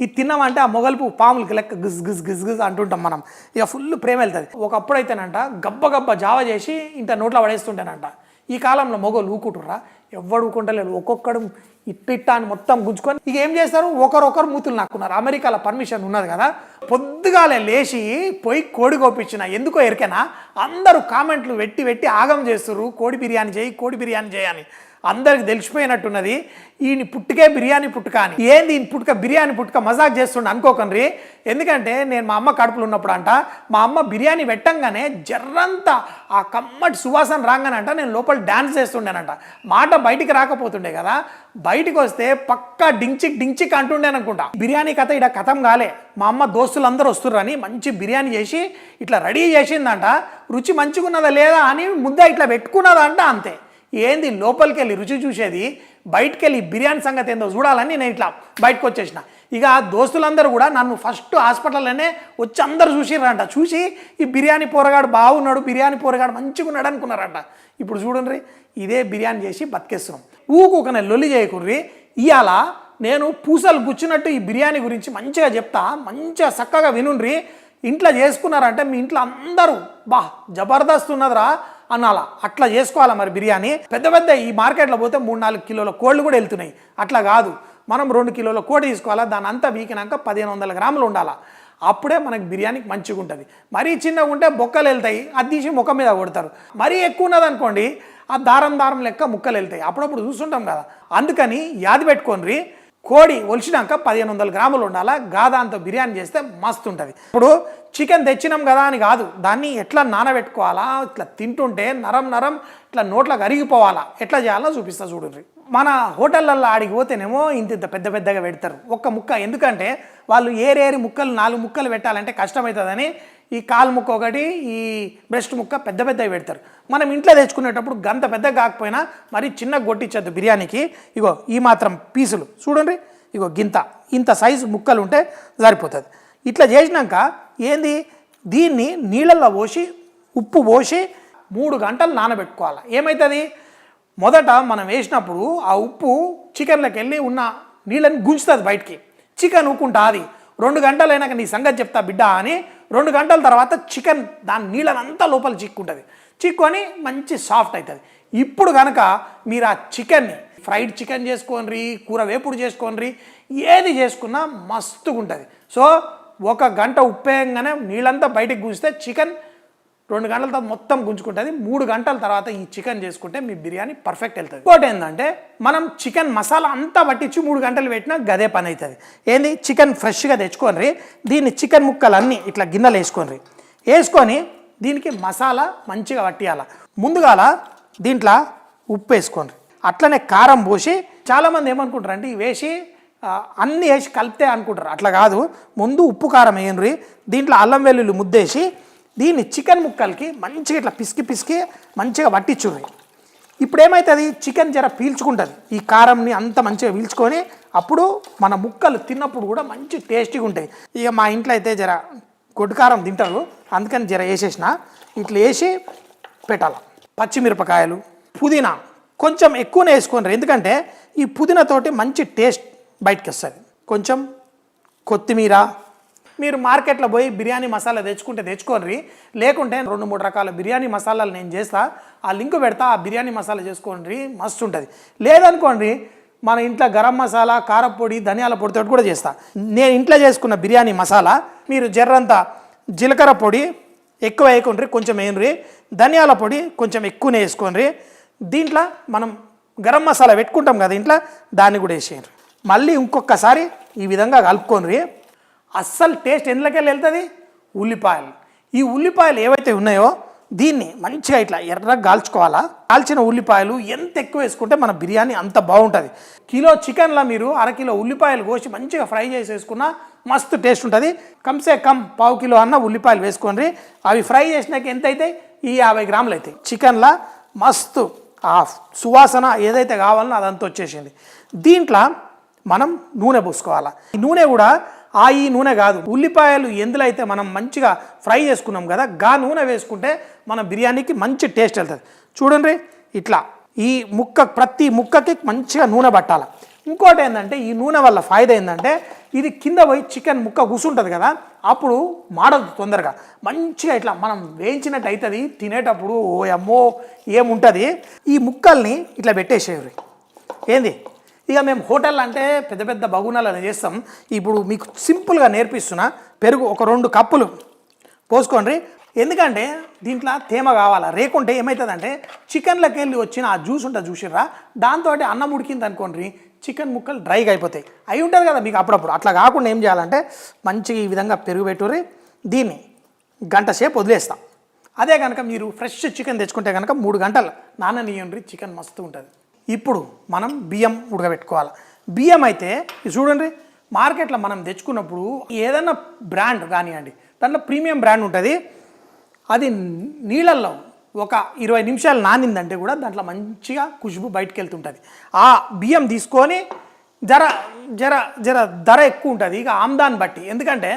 ఇది తిన్నామంటే ఆ మొగలుపు పాములకి లెక్క గిజ్ గిజ్ గిజ్ గిజ్ అంటుంటాం మనం. ఇక ఫుల్ ప్రేమ వెళ్తుంది. ఒకప్పుడు అయితేనంట గబ్బ గబ్బ జావ చేసి ఇంత నోట్లో పడేస్తుంటానంట. ఈ కాలంలో మొగలు ఊకుంటుర్రా? ఎవ్వడు ఊకుంటలేరు. ఒక్కొక్కడు ఇట్టిట్ట అని మొత్తం గుంజుకొని ఇక ఏం చేస్తారు, ఒకరొకరు మూతులు నాకున్నారు. అమెరికాలో పర్మిషన్ ఉన్నది కదా, పొద్దుగాలే లేచి పోయి కోడి కోపించిన. ఎందుకో ఎరికేనా, అందరూ కామెంట్లు పెట్టి ఆగం చేస్తున్నారు. కోడి బిర్యానీ చేయని అందరికి తెలిసిపోయినట్టున్నది. ఈయన పుట్టుకే బిర్యానీ పుట్టుక అని. ఏంది ఈయన పుట్టుక బిర్యానీ పుట్టుక మజాక్ చేస్తుండే అనుకోకండి. ఎందుకంటే నేను మా అమ్మ కడుపులో ఉన్నప్పుడు అంట, మా అమ్మ బిర్యానీ పెట్టంగానే జర్రంతా ఆ కమ్మటి సువాసన రాగానంట నేను లోపల డ్యాన్స్ చేస్తుండేనంట. మాట బయటికి రాకపోతుండే కదా, బయటికి వస్తే పక్కా డించిక్ అంటుండేను అనుకుంటా. బిర్యానీ కథ ఇక్కడ కథం కాలే. మా అమ్మ దోస్తులందరూ వస్తుర్రని మంచి బిర్యానీ చేసి ఇట్లా రెడీ చేసిందంట. రుచి మంచిగున్నదా లేదా అని ముద్ద ఇట్లా పెట్టుకున్నదంట. అంతే. ఏంది లోపలికి వెళ్ళి రుచి చూసేది, బయటికి వెళ్ళి బిర్యానీ సంగతి ఏందో చూడాలని నేను ఇట్లా బయటకు వచ్చేసిన. ఇక దోస్తులందరూ కూడా నన్ను ఫస్ట్ హాస్పిటల్లోనే వచ్చి అందరూ చూసిర్రంట. చూసి ఈ బిర్యానీ పోరగాడు బాగున్నాడు, బిర్యానీ పోరగాడు మంచిగా ఉన్నాడు అనుకున్నారంట. ఇప్పుడు చూడండి, ఇదే బిర్యానీ చేసి బతికేస్తున్నాం. ఊకొకనే లొల్లి చేయకుర్రి. ఇవాళ నేను పూసలు గుచ్చినట్టు ఈ బిర్యానీ గురించి మంచిగా చెప్తా, మంచిగా చక్కగా వినుండ్రి. ఇంట్లో చేసుకున్నారంటే మీ ఇంట్లో అందరూ జబర్దస్త్ ఉన్నదిరా అనాలా. అట్లా చేసుకోవాలా మరి బిర్యానీ. పెద్ద ఈ మార్కెట్లో పోతే 3-4 కిలోల కోళ్ళు కూడా వెళ్తున్నాయి. అట్లా కాదు, మనం 2 కిలోల కోడి తీసుకోవాలా. దాని అంతా వీకినాక 1500 గ్రాములు ఉండాలా. అప్పుడే మనకి బిర్యానీకి మంచిగా ఉంటుంది. మరీ చిన్నగా ఉంటే బొక్కలు వెళ్తాయి, అది తీసి ముఖం మీద కొడతారు. మరీ ఎక్కువ ఉన్నది అనుకోండి, ఆ దారం లెక్క ముక్కలు వెళ్తాయి. అప్పుడప్పుడు చూస్తుంటాం కదా. అందుకని యాది పెట్టుకోండి, కోడి ఒలిచినాక 1500 గ్రాములు ఉండాలా. గాదాంతో బిర్యానీ చేస్తే మస్తు ఉంటుంది. ఇప్పుడు చికెన్ తెచ్చినాం కదా అని కాదు, దాన్ని ఎట్లా నానబెట్టుకోవాలా, ఇట్లా తింటుంటే నరం ఇట్లా నోట్లోకి అరిగిపోవాలా. ఎట్లా చేయాలో చూపిస్తా చూడండి. మన హోటళ్ళల్లో ఆడికి పోతేనేమో ఇంత పెద్దగా పెడతారు ఒక్క ముక్క. ఎందుకంటే వాళ్ళు ఏరేరి ముక్కలు 4 ముక్కలు పెట్టాలంటే కష్టమవుతుందని ఈ కాలు ముక్క ఒకటి, ఈ బ్రెస్ట్ ముక్క పెద్దవి పెడతారు. మనం ఇంట్లో తెచ్చుకునేటప్పుడు గంత పెద్దగా కాకపోయినా మరి చిన్నగా కొట్టించద్దు బిర్యానీకి. ఇగో ఈ మాత్రం పీసులు చూడండి, ఇగో ఇంత సైజు ముక్కలు ఉంటే సరిపోతుంది. ఇట్లా చేసినాక ఏంది, దీన్ని నీళ్ళల్లో పోసి ఉప్పు పోసి 3 గంటలు నానబెట్టుకోవాలి. ఏమవుతుంది, మొదట మనం వేసినప్పుడు ఆ ఉప్పు చికెన్లోకి వెళ్ళి ఉన్న నీళ్ళని గుంజుతుంది బయటికి. చికెన్ ఊకుంటా అది 2 గంటలు అయినాక నీ సంగతి చెప్తా బిడ్డ అని 2 గంటల తర్వాత చికెన్ దాని నీళ్ళనంతా లోపల చిక్కుంటుంది. చిక్కుని మంచి సాఫ్ట్ అవుతుంది. ఇప్పుడు కనుక మీరు ఆ చికెన్ని ఫ్రైడ్ చికెన్ చేసుకోండి, కూర వేపుడు చేసుకోండి, ఏది చేసుకున్నా మస్తుగా ఉంటుంది. సో 1 గంట ఉప్పేయంగానే నీళ్ళంతా బయటికి గుంజితే చికెన్ 2 గంటల తర్వాత మొత్తం గుంజుకుంటుంది. 3 గంటల తర్వాత ఈ చికెన్ చేసుకుంటే మీ బిర్యానీ పర్ఫెక్ట్ వెళ్తుంది. ఇంకోటి ఏంటంటే మనం చికెన్ మసాలా అంతా పట్టించి 3 గంటలు పెట్టినా గదే పని అవుతుంది. ఏంది, చికెన్ ఫ్రెష్గా తెచ్చుకోండి, దీన్ని చికెన్ ముక్కలన్నీ ఇట్లా గిన్నెలు వేసుకొని దీనికి మసాలా మంచిగా పట్టియాల. ముందుగాల దీంట్లో ఉప్పు వేసుకోండి, అట్లనే కారం పోసి. చాలామంది ఏమనుకుంటారు అంటే ఇవి వేసి అన్నీ వేసి కలిపితే అనుకుంటారు. అట్లా కాదు, ముందు ఉప్పు కారం వేయండి, దీంట్లో అల్లం వెల్లుల్లి ముద్దేసి దీన్ని చికెన్ ముక్కలకి మంచిగా ఇట్లా పిసికి మంచిగా పట్టించుర్రి. ఇప్పుడు ఏమవుతుంది, చికెన్ జర పీల్చుకుంటుంది ఈ కారంని అంత మంచిగా పీల్చుకొని, అప్పుడు మన ముక్కలు తిన్నప్పుడు కూడా మంచి టేస్టీగా ఉంటాయి. ఇక మా ఇంట్లో అయితే జర గొడ్డు కారం తింటారు, అందుకని జర వేసేసిన. ఇట్లా వేసి పెట్టాలి. పచ్చిమిరపకాయలు, పుదీనా కొంచెం ఎక్కువనే వేసుకోండి, ఎందుకంటే ఈ పుదీనాతోటి మంచి టేస్ట్ బయటకు వస్తుంది. కొంచెం కొత్తిమీర. మీరు మార్కెట్లో పోయి బిర్యానీ మసాలా తెచ్చుకోండి, లేకుంటే 2-3 రకాల బిర్యానీ మసాలాలు నేను చేస్తా, ఆ లింక్ పెడతా, ఆ బిర్యానీ మసాలా చేసుకోండి, మస్తు ఉంటుంది. లేదనుకోండి మన ఇంట్లో గరం మసాలా, కారపొడి, ధనియాల పొడితో కూడా చేస్తా. నేను ఇంట్లో చేసుకున్న బిర్యానీ మసాలా మీరు జర్రంతా జీలకర్ర పొడి ఎక్కువ వేయకుండ్రి, కొంచెం వేయండి, ధనియాల పొడి కొంచెం ఎక్కువనే వేసుకోండి. దీంట్లో మనం గరం మసాలా పెట్టుకుంటాం కదా ఇంట్లో, దాన్ని కూడా వేసేయండి. మళ్ళీ ఇంకొకసారి ఈ విధంగా కలుపుకోండి. అస్సలు టేస్ట్ ఎందులోకెళ్ళి వెళ్తుంది, ఉల్లిపాయలు. ఈ ఉల్లిపాయలు ఏవైతే ఉన్నాయో దీన్ని మంచిగా ఇట్లా ఎర్రగా కాల్చుకోవాలా. కాల్చిన ఉల్లిపాయలు ఎంత ఎక్కువ వేసుకుంటే మన బిర్యానీ అంత బాగుంటుంది. కిలో చికెన్లో మీరు 1/2 కిలో ఉల్లిపాయలు కోసి మంచిగా ఫ్రై చేసి వేసుకున్నా మస్తు టేస్ట్ ఉంటుంది. కమ్సే కమ్ 1/2 కిలో అన్న ఉల్లిపాయలు వేసుకోండి. అవి ఫ్రై చేసినాక ఎంత అవుతాయి, ఈ 50 గ్రాములు అవుతాయి. చికెన్లో మస్తు ఆ సువాసన ఏదైతే కావాలనో అదంతా వచ్చేసింది. దీంట్లో మనం నూనె పోసుకోవాలా. ఈ నూనె కూడా ఈ నూనె కాదు, ఉల్లిపాయలు ఎందులో అయితే మనం మంచిగా ఫ్రై చేసుకున్నాం కదా, గా నూనె వేసుకుంటే మన బిర్యానీకి మంచి టేస్ట్ వెళ్తుంది. చూడండి, ఇట్లా ఈ ప్రతి ముక్కకి మంచిగా నూనె పట్టాలి. ఇంకోటి ఏంటంటే ఈ నూనె వల్ల ఫాయిదా ఏంటంటే ఇది కింద పోయి చికెన్ ముక్క కూర్చుంటుంది కదా, అప్పుడు మాడదు తొందరగా, మంచిగా ఇట్లా మనం వేయించినట్టు అవుతుంది తినేటప్పుడు. ఓ అమ్మో ఏముంటుంది. ఈ ముక్కల్ని ఇట్లా పెట్టేసేవి ఏంది. ఇక మేము హోటల్ అంటే పెద్ద పెద్ద బగునాలను చేస్తాం. ఇప్పుడు మీకు సింపుల్గా నేర్పిస్తున్నా. పెరుగు ఒక 2 కప్పులు పోసుకోండి. ఎందుకంటే దీంట్లో తేమ కావాలా, రేకుంటే ఏమవుతుందంటే చికెన్లోకి వెళ్ళి వచ్చిన ఆ జ్యూస్ ఉంటుంది చూసిర్రా, దాంతో అన్నం ఉడికింది అనుకోండి చికెన్ ముక్కలు డ్రైగా అయిపోతాయి. అయి ఉంటుంది కదా మీకు అప్పుడప్పుడు. అట్లా కాకుండా ఏం చేయాలంటే మంచిగా ఈ విధంగా పెరుగు పెట్టుర్రి, దీన్ని గంట సేపు వదిలేస్తాం. అదే కనుక మీరు ఫ్రెష్ చికెన్ తెచ్చుకుంటే కనుక 3 గంటలు నాననీయండి, చికెన్ మస్తు ఉంటుంది. ఇప్పుడు మనం బియ్యం ఉడకబెట్టుకోవాలి. బియ్యం అయితే చూడండి, మార్కెట్లో మనం తెచ్చుకున్నప్పుడు ఏదైనా బ్రాండ్ కానివ్వండి, దాంట్లో ప్రీమియం బ్రాండ్ ఉంటుంది. అది నీళ్ళల్లో ఒక 20 నిమిషాలు నానిందంటే కూడా దాంట్లో మంచిగా ఖుష్బు బయటకు వెళ్తుంటుంది. ఆ బియ్యం తీసుకొని జర జర జర ధర ఎక్కువ ఉంటుంది ఇక ఆమ్దాన్ని బట్టి. ఎందుకంటే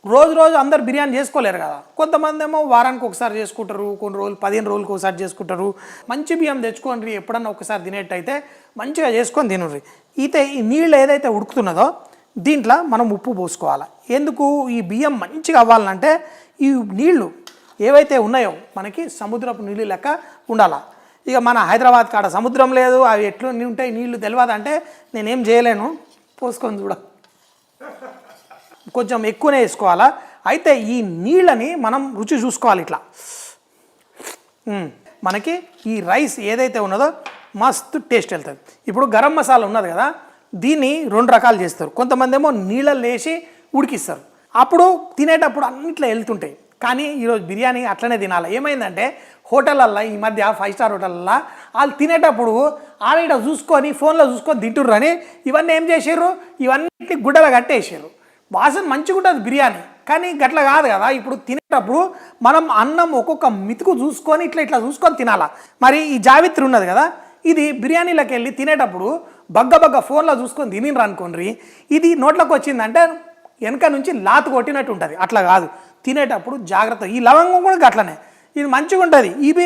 రోజు అందరు బిర్యానీ చేసుకోలేరు కదా, కొంతమంది ఏమో వారానికి ఒకసారి చేసుకుంటారు, కొన్ని రోజులు 15 రోజులకు ఒకసారి చేసుకుంటారు. మంచి బియ్యం తెచ్చుకోండి, ఎప్పుడన్నా ఒకసారి తినేట్టయితే మంచిగా చేసుకొని తినరు. అయితే ఈ నీళ్ళు ఏదైతే ఉడుకుతున్నదో దీంట్లో మనం ఉప్పు పోసుకోవాలి. ఎందుకు ఈ బియ్యం మంచిగా అవ్వాలంటే ఈ నీళ్లు ఏవైతే ఉన్నాయో మనకి సముద్రపు నీళ్ళు లెక్క ఉండాలి. ఇక మన హైదరాబాద్ కాడ సముద్రం లేదు, అవి ఎట్లు ఉంటాయి నీళ్లు తెలియదంటే నేనేం చేయలేను, పోసుకొని చూడ కొంచెం ఎక్కువనే వేసుకోవాలా. అయితే ఈ నీళ్ళని మనం రుచి చూసుకోవాలి. ఇట్లా మనకి ఈ రైస్ ఏదైతే ఉన్నదో మస్తు టేస్ట్ వెళ్తుంది. ఇప్పుడు గరం మసాలా ఉన్నది కదా, దీన్ని 2 రకాలు చేస్తారు. కొంతమంది ఏమో నీళ్ళల్లో వేసి ఉడికిస్తారు, అప్పుడు తినేటప్పుడు అన్నిట్లో వెళ్తుంటాయి. కానీ ఈరోజు బిర్యానీ అట్లనే తినాలి. ఏమైందంటే హోటళ్ళల్లో ఈ మధ్య 5 స్టార్ హోటళ్ళల్లో వాళ్ళు తినేటప్పుడు ఆడ చూసుకొని ఫోన్లో చూసుకొని తింటుర్రు అని ఇవన్నీ ఏం చేసారు, ఇవన్నీ గుడ్డలు కట్టేసారు. వాసన మంచిగా ఉంటుంది బిర్యానీ, కానీ గట్ల కాదు కదా. ఇప్పుడు తినేటప్పుడు మనం అన్నం ఒక్కొక్క మితుకు చూసుకొని ఇట్లా చూసుకొని తినాలా. మరి ఈ జావిత్రి ఉన్నది కదా, ఇది బిర్యానీలోకి వెళ్ళి తినేటప్పుడు బగ్గ ఫోన్లో చూసుకొని తినిరు అనుకోండి, ఇది నోట్లోకి వచ్చిందంటే వెనక నుంచి లాతు కొట్టినట్టు ఉంటుంది. అట్లా కాదు, తినేటప్పుడు జాగ్రత్త. ఈ లవంగం కూడా అట్లనే ఇది మంచిగా ఉంటుంది. ఇవి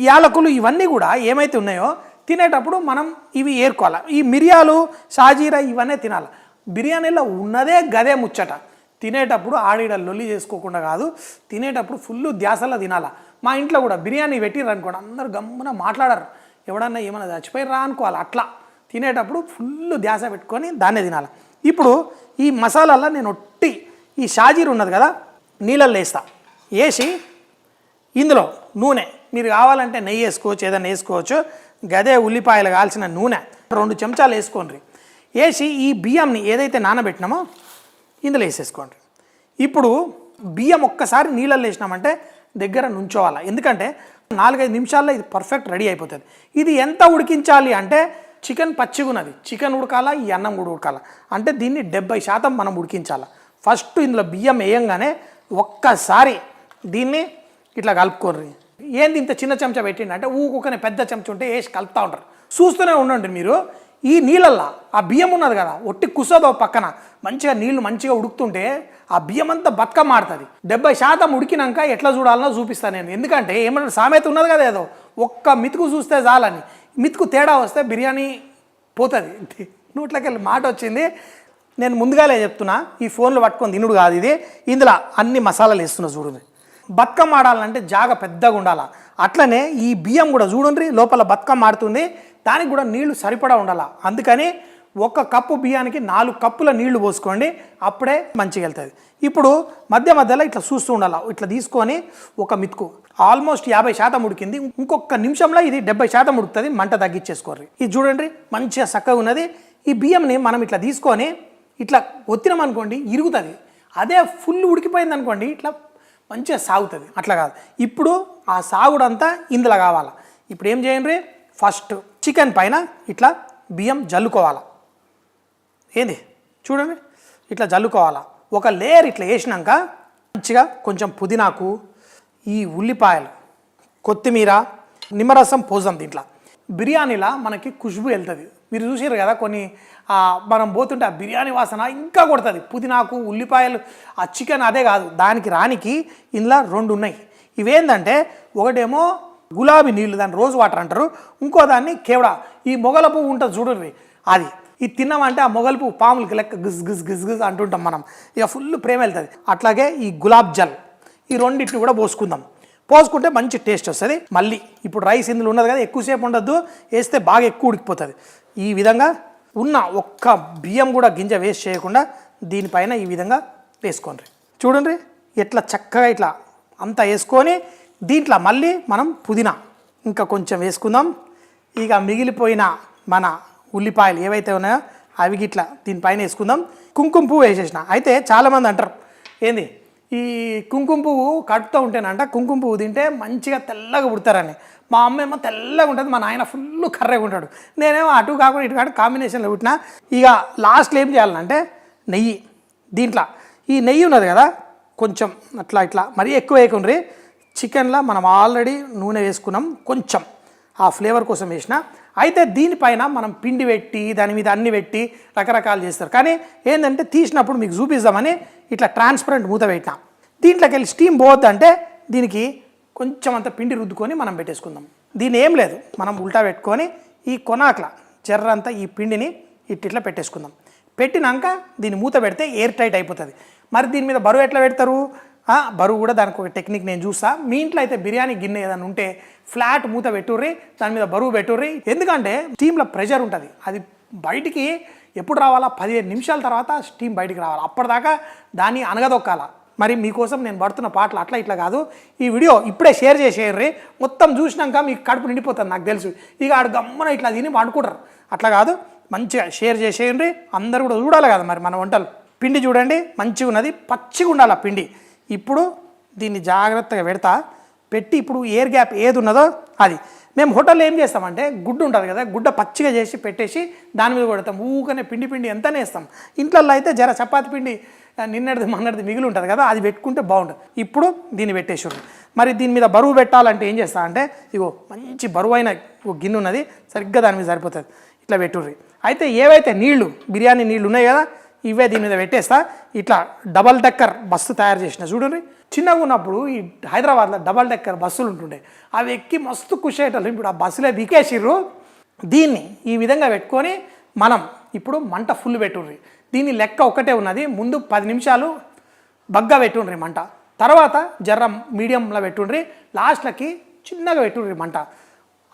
యాలకులు ఇవన్నీ కూడా ఏమైతే ఉన్నాయో తినేటప్పుడు మనం ఇవి ఏరుకోవాలి. ఈ మిరియాలు షాజీరా ఇవన్నీ తినాలి. బిర్యానీలో ఉన్నదే గదే ముచ్చట. తినేటప్పుడు ఆడిడ లొల్లి చేసుకోకుండా కాదు, తినేటప్పుడు ఫుల్ ధ్యాసలో తినాలా. మా ఇంట్లో కూడా బిర్యానీ పెట్టిర్రు అనుకోండి అందరు గమ్మున మాట్లాడారు, ఎవడన్నా ఏమన్నా చచ్చిపోయిర్రా అనుకోవాలి. అట్లా తినేటప్పుడు ఫుల్ ధ్యాస పెట్టుకొని దాన్నే తినాలి. ఇప్పుడు ఈ మసాలాల్లో నేను ఒట్టి ఈ షాజీర్ ఉన్నది కదా నీళ్ళల్లో వేస్తా. వేసి ఇందులో నూనె మీరు కావాలంటే నెయ్యి వేసుకోవచ్చు, ఏదైనా వేసుకోవచ్చు. గదే ఉల్లిపాయలు కాల్చిన నూనె 2 చెంచాలు వేసుకోండి. వేసి ఈ బియ్యంని ఏదైతే నానబెట్టినామో ఇందులో వేసేసుకోండి. ఇప్పుడు బియ్యం ఒక్కసారి నీళ్ళల్లో వేసినామంటే దగ్గర నుంచోవాలి. ఎందుకంటే 4-5 నిమిషాల్లో ఇది పర్ఫెక్ట్ రెడీ అయిపోతుంది. ఇది ఎంత ఉడికించాలి అంటే చికెన్ పచ్చిగా ఉన్నది, చికెన్ ఉడకాలా, ఈ అన్నం కూడా ఉడకాలా. అంటే దీన్ని 70% మనం ఉడికించాలి. ఫస్ట్ ఇందులో బియ్యం వేయంగానే ఒక్కసారి దీన్ని ఇట్లా కలుపుకోర్రి. ఏంది ఇంత చిన్న చెంచా పెట్టిండి అంటే ఊకొకనే పెద్ద చెంచా ఉంటే వేసి కలుపుతూ ఉంటారు. చూస్తూనే ఉండండి మీరు. ఈ నీళ్ళల్లో ఆ బియ్యం ఉన్నది కదా ఒట్టి కుసోదో పక్కన మంచిగా నీళ్లు మంచిగా ఉడుకుతుంటే ఆ బియ్యం అంతా బతుకమ్మ ఆడుతుంది. 70% ఉడికినాక ఎట్లా చూడాలనో చూపిస్తాను నేను. ఎందుకంటే ఏమన్నా సామెత ఉన్నది కదా, ఏదో ఒక్క మితుకు చూస్తే చాలని, మితుకు తేడా వస్తే బిర్యానీ పోతుంది. నోట్లోకి వెళ్ళి మాట వచ్చింది. నేను ముందుగానే చెప్తున్నా, ఈ ఫోన్లో పట్టుకొని తినుడు కాదు ఇది. ఇందులో అన్ని మసాలాలు వేస్తున్నా చూడండి. బతుకమ్మ ఆడాలంటే జాగ పెద్దగా ఉండాలా. అట్లనే ఈ బియ్యం కూడా చూడండి లోపల బతుకమ్మ ఆడుతుంది, దానికి కూడా నీళ్లు సరిపడా ఉండాలా. అందుకని 1 కప్పు బియ్యానికి 4 కప్పుల నీళ్లు పోసుకోండి, అప్పుడే మంచిగా వెళ్తుంది. ఇప్పుడు మధ్యలో ఇట్లా చూస్తూ ఉండాలా. ఇట్లా తీసుకొని ఒక మితుకు ఆల్మోస్ట్ 50% ఉడికింది. ఇంకొక నిమిషంలో ఇది 70% ఉడుకుతుంది. మంట తగ్గించేసుకోర్రి. ఇది చూడండి మంచిగా చక్కగా ఉన్నది. ఈ బియ్యంని మనం ఇట్లా తీసుకొని ఇట్లా ఒత్తినాం అనుకోండి ఇరుగుతుంది. అదే ఫుల్ ఉడికిపోయింది అనుకోండి ఇట్లా మంచిగా సాగుతుంది. అట్లా కాదు. ఇప్పుడు ఆ సాగుడంతా ఇందులో కావాలి. ఇప్పుడు ఏం చేయండి, ఫస్ట్ చికెన్ పైన ఇట్లా బియ్యం జల్లుకోవాలి. ఏంది చూడండి ఇట్లా జల్లుకోవాలా. ఒక లేయర్ ఇట్లా వేసినాక మంచిగా కొంచెం పుదీనాకు, ఈ ఉల్లిపాయలు, కొత్తిమీర, నిమ్మరసం పోసాం దీంట్లో. బిర్యానీలా మనకి ఖుష్బు వెళ్తుంది. మీరు చూసారు కదా కొన్ని మనం పోతుంటే ఆ బిర్యానీ వాసన ఇంకా కొడుతుంది. పుదీనాకు, ఉల్లిపాయలు, ఆ చికెన్ అదే కాదు దానికి రానికి ఇందులో 2 ఉన్నాయి. ఇవేంటంటే ఒకటేమో గులాబీ నీళ్ళు, దాన్ని రోజ్ వాటర్ అంటారు. ఇంకో దాన్ని కేవడా, ఈ మొగల పువ్వు ఉంటుంది చూడండి అది. ఇది తిన్నామంటే ఆ మొగలు పువ్వు పాములకి లెక్క గిజ్ గిజ్ గిజ్ గిజ్ అంటుంటాం మనం, ఇక ఫుల్ ప్రేమ వెళ్తుంది. అట్లాగే ఈ గులాబ్ జల్, ఈ రెండింటిని కూడా పోసుకుందాం. పోసుకుంటే మంచి టేస్ట్ వస్తుంది. మళ్ళీ ఇప్పుడు రైస్ ఇందులో ఉన్నది కదా, ఎక్కువసేపు ఉండద్దు, వేస్తే బాగా ఎక్కువ ఉడికిపోతుంది. ఈ విధంగా ఉన్న ఒక్క బియ్యం కూడా గింజ వేస్ట్ చేయకుండా దీనిపైన ఈ విధంగా వేసుకోండి. చూడండి ఎట్లా చక్కగా ఇట్లా అంతా వేసుకొని దీంట్లో మళ్ళీ మనం పుదీనా ఇంకా కొంచెం వేసుకుందాం. ఇక మిగిలిపోయిన మన ఉల్లిపాయలు ఏవైతే ఉన్నాయో అవి గిట్లా దీనిపైన వేసుకుందాం. కుంకుమ పువ్వు వేసేసిన. అయితే చాలామంది అంటారు ఏంది ఈ కుంకుమ పువ్వు కడుపుతూ ఉంటేనంట కుంకుమ పువ్వు తింటే మంచిగా తెల్లగా పుడతారని. మా అమ్మ ఏమో తెల్లగా ఉంటుంది, మా నాయన ఫుల్ కర్రగా ఉంటాడు. నేనేమో అటు కాకుండా ఇటు కాకుండా కాంబినేషన్లో పుట్టిన. ఇక లాస్ట్లో ఏం చేయాలంటే నెయ్యి, దీంట్లో ఈ నెయ్యి ఉన్నది కదా కొంచెం అట్లా ఇట్లా మరీ ఎక్కువ వేయకుండ్రి. చికెన్లో మనం ఆల్రెడీ నూనె వేసుకున్నాం, కొంచెం ఆ ఫ్లేవర్ కోసం వేసిన. అయితే దీనిపైన మనం పిండి పెట్టి దాని మీద అన్ని పెట్టి రకరకాలు చేస్తారు. కానీ ఏంటంటే తీసినప్పుడు మీకు చూపిస్తామని ఇట్లా ట్రాన్స్పరెంట్ మూత పెట్టినా. దీంట్లోకి వెళ్ళి స్టీమ్ పోవద్దంటే దీనికి కొంచెం అంత పిండి రుద్దుకొని మనం పెట్టేసుకుందాం. దీని ఏం లేదు, మనం ఉల్టా పెట్టుకొని ఈ కొనాకల జర్రంతా ఈ పిండిని ఇట్లా పెట్టేసుకుందాం. పెట్టినాక దీన్ని మూత పెడితే ఎయిర్ టైట్ అయిపోతుంది. మరి దీని మీద బరువు ఎట్లా పెడతారు? బరువు కూడా దానికి ఒక టెక్నిక్ నేను చూస్తా. మీ ఇంట్లో అయితే బిర్యానీ గిన్నె ఏదైనా ఉంటే ఫ్లాట్ మూత పెట్టుర్రి, దాని మీద బరువు పెట్టుర్రి. ఎందుకంటే స్టీమ్లో ప్రెషర్ ఉంటుంది, అది బయటికి ఎప్పుడు రావాలా? 15 నిమిషాల తర్వాత స్టీమ్ బయటికి రావాలి. అప్పటిదాకా దాన్ని అనగదొక్కాల. మరి మీకోసం నేను పడుతున్న పాటలు అట్లా ఇట్లా కాదు. ఈ వీడియో ఇప్పుడే షేర్ చేసేయర్రి, మొత్తం చూసినాక మీకు కడుపు నిండిపోతుంది నాకు తెలుసు. ఇక ఆడు గమ్మన ఇట్లా తిని వండుకుంటారు. అట్లా కాదు, మంచిగా షేర్ చేసేయండి, అందరు కూడా చూడాలి కదా మరి మన వంటలు. పిండి చూడండి మంచిగా ఉన్నది, పచ్చిగా ఉండాలి ఆ పిండి. ఇప్పుడు దీన్ని జాగ్రత్తగా పెట్టి ఇప్పుడు ఎయిర్ గ్యాప్ ఏది ఉన్నదో అది. మేము హోటల్లో ఏం చేస్తామంటే గుడ్డు ఉంటుంది కదా, గుడ్డ పచ్చిగా చేసి పెట్టేసి దాని మీద కొడతాం. ఊకనే పిండి ఎంతనే వేస్తాం. ఇంట్లో అయితే జర చపాతి పిండి నిన్నటిది మొన్నటిది మిగిలి ఉంటుంది కదా, అది పెట్టుకుంటే బాగుంటుంది. ఇప్పుడు దీన్ని పెట్టేసారు. మరి దీని మీద బరువు పెట్టాలంటే ఏం చేస్తా అంటే ఇగో మంచి బరువైన గిన్నె ఉన్నది, సరిగ్గా దాని మీద సరిపోతుంది, ఇట్లా పెట్టుర్రి. అయితే ఏవైతే నీళ్లు బిర్యానీ నీళ్ళు ఉన్నాయి కదా ఇవే దీని మీద పెట్టేస్తా. ఇట్లా డబల్ డెక్కర్ బస్సు తయారు చేసిన చూడండి. చిన్నగా ఉన్నప్పుడు ఈ హైదరాబాద్లో డబల్ డెక్కర్ బస్సులు ఉంటుండే, అవి ఎక్కి మస్తు ఖుషి అయ్యేటోళ్ళు. ఇప్పుడు ఆ బస్సులే దికేసిర్రు. దీన్ని ఈ విధంగా పెట్టుకొని మనం ఇప్పుడు మంట ఫుల్ పెట్టుండ్రి. దీని లెక్క ఒకటే ఉన్నది, ముందు 10 నిమిషాలు బగ్గా పెట్టుండ్రి మంట, తర్వాత జర్ర మీడియంలో పెట్టుండ్రి, లాస్ట్లకి చిన్నగా పెట్టుండ్రి మంట.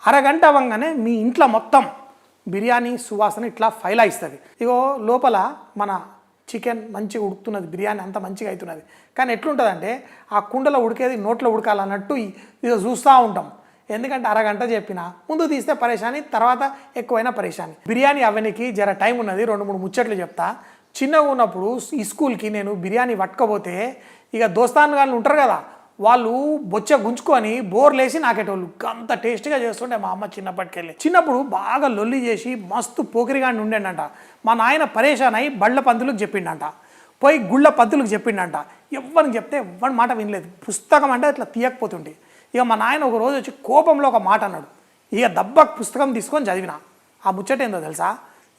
అరగంట అవ్వగానే మీ ఇంట్లో మొత్తం బిర్యానీ సువాసన ఇట్లా ఫైలాయిస్తుంది. ఇగో లోపల మన చికెన్ మంచిగా ఉడుకుతున్నది, బిర్యానీ అంత మంచిగా అవుతున్నది. కానీ ఎట్లుంటుందంటే ఆ కుండలో ఉడికేది నోట్లో ఉడకాలన్నట్టు ఇక చూస్తూ ఉంటాం. ఎందుకంటే అరగంట చెప్పిన ముందు తీస్తే పరేషాని, తర్వాత ఎక్కువైనా పరేషాని. బిర్యానీ అవ్వనికి జర టైం ఉన్నది, 2-3 ముచ్చట్లు చెప్తా. చిన్నగా ఉన్నప్పుడు ఈ స్కూల్కి నేను బిర్యానీ పట్టుకపోతే ఇక దోస్తాను వాళ్ళు ఉంటారు కదా, వాళ్ళు బొచ్చ గుంజుకొని బోర్లేసి నాకేటోళ్ళు. అంత టేస్ట్గా చేస్తుండే మా అమ్మ చిన్నప్పటికెళ్ళి. చిన్నప్పుడు బాగా లొల్లి చేసి మస్తు పోకిరిగాడిని ఉండేనంట. మా నాయన పరేషాన్ అయి బళ్ళ పంతులకు చెప్పిండంట, పోయి గుళ్ళ పంతులకు చెప్పిండంట. ఎవరికి చెప్తే ఎవరి మాట వినలేదు. పుస్తకం అంటే అట్లా తీయకపోతుండే. ఇక మా నాయన ఒక రోజు వచ్చి కోపంలో ఒక మాట అన్నాడు. ఇక దబ్బకు పుస్తకం తీసుకొని చదివిన. ఆ ముచ్చట ఏందో తెలుసా?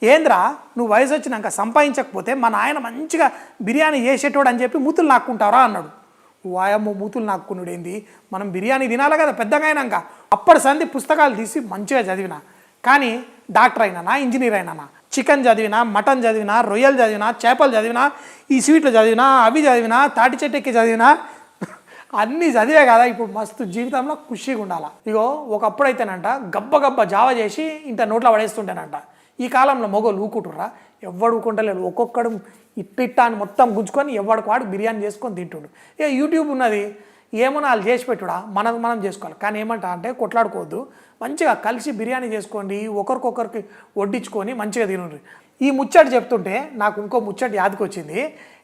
ఏంద్రా నువ్వు వయసు వచ్చినాక సంపాదించకపోతే మా నాయన మంచిగా బిర్యానీ చేసేటోడు అని చెప్పి మూతులు నాక్కుంటారా అన్నాడు. వాయమ్మ మూతులు నాక్కున్నాడు ఏంది, మనం బిర్యానీ తినాలి కదా పెద్దగా అయినాక. అప్పటి సంది పుస్తకాలు తీసి మంచిగా చదివిన. కానీ డాక్టర్ అయినా, ఇంజనీర్ అయినా, చికెన్ చదివినా, మటన్ చదివినా, రొయ్యలు చదివినా, చేపలు చదివినా, ఈ స్వీట్లు చదివినా, అవి చదివినా, తాటి చెట్టెక్కి చదివినా, అన్నీ చదివే కదా ఇప్పుడు మస్తు జీవితంలో ఖుషిగా ఉండాలి. ఇగో ఒకప్పుడు అయితేనంట గబ్బ జావ చేసి ఇంత నోట్లో పడేస్తుంటేనంట. ఈ కాలంలో మొగోళ్ళు ఊకుంటుర్రా? ఎవడు ఊకుంటలేడు. ఒక్కొక్కడు ఇట్టిట్టా అని మొత్తం గుంజుకొని ఎవడికి వాడు బిర్యానీ చేసుకొని తింటుండు. ఇక యూట్యూబ్ ఉన్నది, ఏమో వాళ్ళు చేసి పెట్టుడా, మనం చేసుకోవాలి. కానీ ఏమంటా అంటే కొట్లాడుకోవద్దు, మంచిగా కలిసి బిర్యానీ చేసుకోండి, ఒకరికొకరికి వడ్డించుకొని మంచిగా తినండి. ఈ ముచ్చట చెప్తుంటే నాకు ఇంకో ముచ్చట యాదకి వచ్చింది.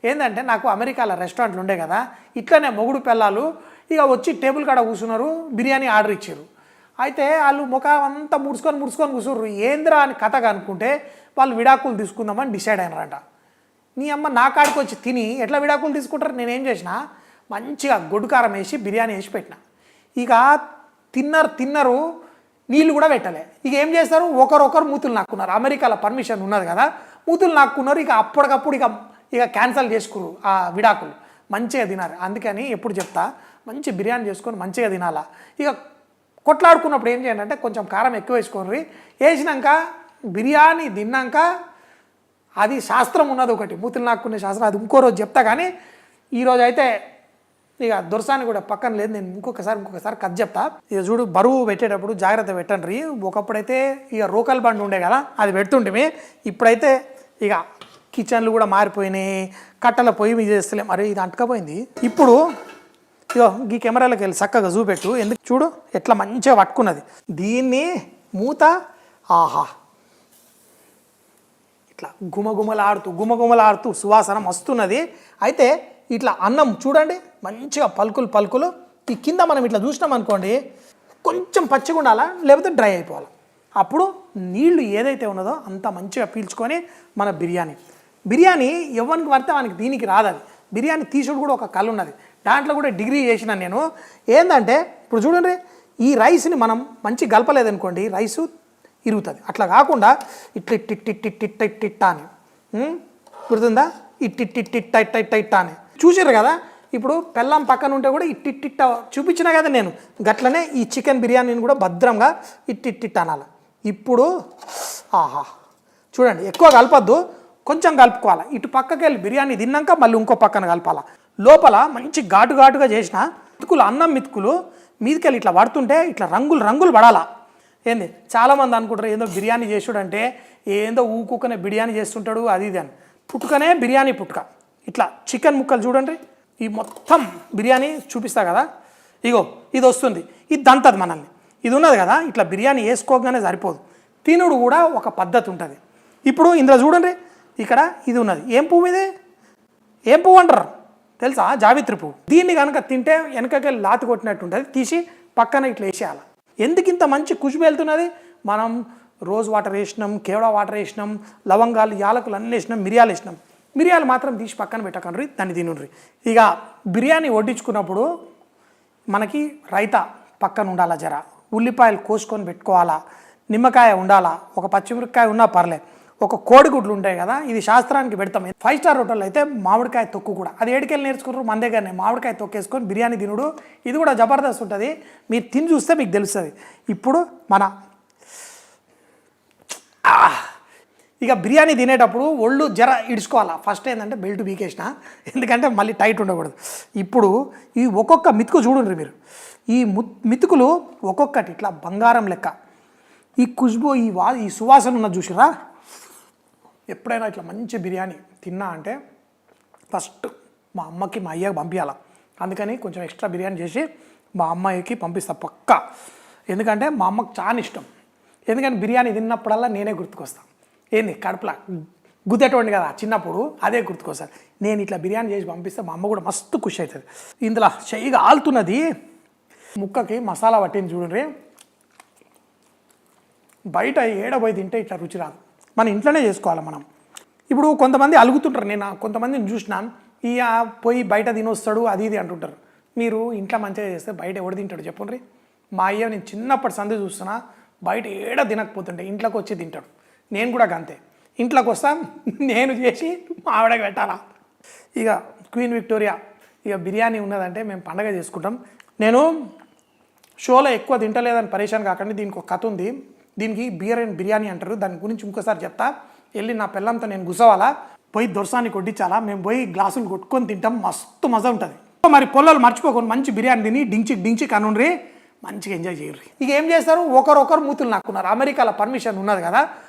ఏంటంటే నాకు అమెరికాలో రెస్టారెంట్లు ఉండే కదా, ఇట్లనే మొగుడు పిల్లలు ఇక వచ్చి టేబుల్ కాడ కూర్చున్నారు, బిర్యానీ ఆర్డర్ ఇచ్చారు. అయితే వాళ్ళు ముఖం అంతా ముడుచుకొని కూర్చుర్రు. ఏంద్రా అని కథగా అనుకుంటే వాళ్ళు విడాకులు తీసుకుందామని డిసైడ్ అయినారంట. నీ అమ్మ నా కాడికి వచ్చి తిని ఎట్లా విడాకులు తీసుకుంటారు? నేనేం చేసిన, మంచిగా గొడ్డుకారం వేసి బిర్యానీ వేసి పెట్టిన. ఇక తిన్నరు నీళ్ళు కూడా పెట్టలే. ఇక ఏం చేస్తారు, ఒకరొకరు మూతులు నాక్కున్నారు. అమెరికాలో పర్మిషన్ ఉన్నది కదా, మూతులు నాక్కున్నారు. ఇక అప్పటికప్పుడు ఇక క్యాన్సల్ చేసుకురు ఆ విడాకులు. మంచిగా తినారు. అందుకని ఎప్పుడు చెప్తా, మంచి బిర్యానీ చేసుకొని మంచిగా తినాలా. ఇక కొట్లాడుకున్నప్పుడు ఏం చేయండి అంటే కొంచెం కారం ఎక్కువ వేసుకోండి. వేసినాక బిర్యానీ తిన్నాక అది శాస్త్రం ఉన్నది ఒకటి, మూతులు నాక్కునే శాస్త్రం, అది ఇంకో రోజు చెప్తా. కానీ ఈరోజు అయితే ఇక దొరసాని కూడా పక్కన లేదు, నేను ఇంకొకసారి కథ చెప్తా. ఇక చూడు, బరువు పెట్టేటప్పుడు జాగ్రత్త పెట్టండి. ఒకప్పుడైతే ఇక రోకల్ బండి ఉండే కదా, అది పెడుతుంటే. ఇప్పుడైతే ఇక కిచెన్లు కూడా మారిపోయినాయి, కట్టెల పొయ్యి మీద చేస్తలే, మరి ఇది అంటకపోయింది. ఇప్పుడు ఇగో ఈ కెమెరాలోకి వెళ్ళి చక్కగా చూపెట్టు, ఎందుకు చూడు ఎట్లా మంచిగా పట్టుకున్నది. దీన్ని మూత ఆహా ఇట్లా గుమగుమలాడుతూ సువాసన వస్తున్నది. అయితే ఇట్లా అన్నం చూడండి మంచిగా పలుకులు. ఈ కింద మనం ఇట్లా చూసినాం అనుకోండి, కొంచెం పచ్చిగా ఉండాలా, లేకపోతే డ్రై అయిపోవాలి. అప్పుడు నీళ్లు ఏదైతే ఉన్నదో అంత మంచిగా పీల్చుకొని మన బిర్యానీ ఎవరికి పడితే వానికి దీనికి రాదు. అది బిర్యానీ తీసుడు కూడా ఒక కళ ఉన్నది, దాంట్లో కూడా డిగ్రీ చేసిన నేను. ఏంటంటే ఇప్పుడు చూడండి, ఈ రైస్ని మనం మంచి గలపలేదనుకోండి, రైసు ఇరుగుతుంది. అట్లా కాకుండా ఇట్టిట్టిట్టిట్టిట్టిట్ట అని గుర్తుందా, ఇట్టిట్టిట్టిట్ట అని చూసారు కదా. ఇప్పుడు పెళ్ళం పక్కన ఉంటే కూడా ఇట్టిట్టిట్ట చూపించినా కదా నేను, గట్లనే ఈ చికెన్ బిర్యానీని కూడా భద్రంగా ఇట్టిట్టిట్ట అనాలి. ఇప్పుడు ఆహా చూడండి, ఎక్కువ కలపద్దు, కొంచెం కలుపుకోవాలి. ఇటు పక్కకి వెళ్ళి బిర్యానీ తిన్నాక మళ్ళీ ఇంకో పక్కన కలపాలి. లోపల మంచి ఘాటుగా చేసిన అన్నం మితుకులు మీదకెళ్ళి ఇట్లా పడుతుంటే ఇట్లా రంగులు పడాలా. ఏంది చాలామంది అనుకుంటారు ఏందో బిర్యానీ చేసుడంటే ఏందో ఊకుకనే బిర్యానీ చేస్తుంటాడు అది ఇది అని. పుట్టుకనే బిర్యానీ పుట్టుక. ఇట్లా చికెన్ ముక్కలు చూడండి, ఈ మొత్తం బిర్యానీ చూపిస్తా కదా, ఇగో ఇది వస్తుంది, ఇది దంతది మనల్ని. ఇది ఉన్నది కదా, ఇట్లా బిర్యానీ వేసుకోగానే సరిపోదు, తినుడు కూడా ఒక పద్ధతి ఉంటుంది. ఇప్పుడు ఇందులో చూడండి, ఇక్కడ ఇది ఉన్నది, ఏం పువ్వు ఇది, ఏం పువ్వు అంటారు తెలుసా, జావిత్రి పువ్వు. దీన్ని కనుక తింటే వెనకకెళ్ళి లాతి కొట్టినట్టు ఉంటుంది, తీసి పక్కన ఇట్లా వేసేయాలి. ఎందుకు ఇంత మంచి ఖుషబు వెళ్తున్నది, మనం రోజ్ వాటర్ వేసినాం, కేవడా వాటర్ వేసినాం, లవంగాలు యాలకులు అన్నీ వేసినాం, మిరియాలు మాత్రం తీసి పక్కన పెట్టకండి, దాన్ని తినుండ్రి. ఇక బిర్యానీ వడ్డించుకున్నప్పుడు మనకి రైతా పక్కన ఉండాలా, జర ఉల్లిపాయలు కోసుకొని పెట్టుకోవాలా, నిమ్మకాయ ఉండాలా, ఒక పచ్చిమిరపకాయ ఉన్నా పర్లేదు, ఒక కోడిగుడ్లు ఉంటాయి కదా, ఇది శాస్త్రానికి పెడతాం. 5 స్టార్ హోటల్లో అయితే మామిడికాయ తొక్కు కూడా, అది ఏడికెళ్ళి నేర్చుకుంటారు మన దగ్గరనే, మామిడికాయ తొక్కేసుకొని బిర్యానీ తినుడు, ఇది కూడా జబర్దస్త్ ఉంటుంది. మీరు తిని చూస్తే మీకు తెలుస్తుంది. ఇప్పుడు మన ఇక బిర్యానీ తినేటప్పుడు ఒళ్ళు జర ఇడుచుకోవాలా. ఫస్ట్ ఏంటంటే బెల్ట్ బీకేసిన, ఎందుకంటే మళ్ళీ టైట్ ఉండకూడదు. ఇప్పుడు ఈ ఒక్కొక్క మితుకు చూడండి మీరు, ఈ మితుకులు ఒక్కొక్కటి ఇట్లా బంగారం లెక్క. ఈ ఖుష్బు ఈ సువాసన ఉన్న చూసిరా. ఎప్పుడైనా ఇట్లా మంచి బిర్యానీ తిన్నా అంటే ఫస్ట్ మా అమ్మకి మా అయ్యకి పంపించాలి. అందుకని కొంచెం ఎక్స్ట్రా బిర్యానీ చేసి మా అమ్మాయికి పంపిస్తా పక్కా. ఎందుకంటే మా అమ్మకి చాలా ఇష్టం. ఎందుకంటే బిర్యానీ తిన్నప్పుడల్లా నేనే గుర్తుకొస్తాను. ఏంది కడుపులా గుద్దేటోండి కదా చిన్నప్పుడు, అదే గుర్తుకొస్తాను. నేను ఇట్లా బిర్యానీ చేసి పంపిస్తే మా అమ్మ కూడా మస్తు ఖుషి అవుతుంది. ఇందులో చెయ్యిగా ఆలుతున్నది, ముక్కకి మసాలా పట్టింది చూడండి. బయట ఏడబోయి తింటే ఇట్లా రుచి రాదు, మన ఇంట్లోనే చేసుకోవాలి మనం. ఇప్పుడు కొంతమంది అలుగుతుంటారు, నేను కొంతమందిని చూసినాను, ఇక పోయి బయట తినొస్తాడు అది ఇది అంటుంటారు. మీరు ఇంట్లో మంచిగా చేస్తే బయట ఎవడు తింటాడు చెప్పండి. మా అయ్య నేను చిన్నప్పటి సంది చూస్తున్నా, బయట ఏడ తినకపోతుంటే ఇంట్లోకి వచ్చి తింటాడు. నేను కూడా అంతే, ఇంట్లోకి వస్తాను, నేను చేసి మా ఆవిడకి పెట్టాలా. ఇక క్వీన్ విక్టోరియా ఇక బిర్యానీ ఉన్నదంటే మేము పండగ చేసుకుంటాం. నేను షోలో ఎక్కువ తింటలేదని పరేషాన్ కాకండి, దీనికి ఒక కథ ఉంది. దీనికి బియర్ అండ్ బిర్యానీ అంటారు, దాని గురించి ఇంకోసారి చెప్తా. వెళ్ళి నా పిల్లంతో నేను గుసవాలా, పోయి దొరసాన్ని కొట్టించాలా, మేము పోయి గ్లాసులు కొట్టుకొని తింటాం, మస్తు మజా ఉంటుంది. మరి పొలాలు మర్చిపోకుండా మంచి బిర్యానీ తిని డించి కనుండ్రి, మంచిగా ఎంజాయ్ చేయరు. ఇక ఏం చేస్తారు, ఒకరొకరు మూతులు నాకున్నారు. అమెరికాలో పర్మిషన్ ఉన్నది కదా,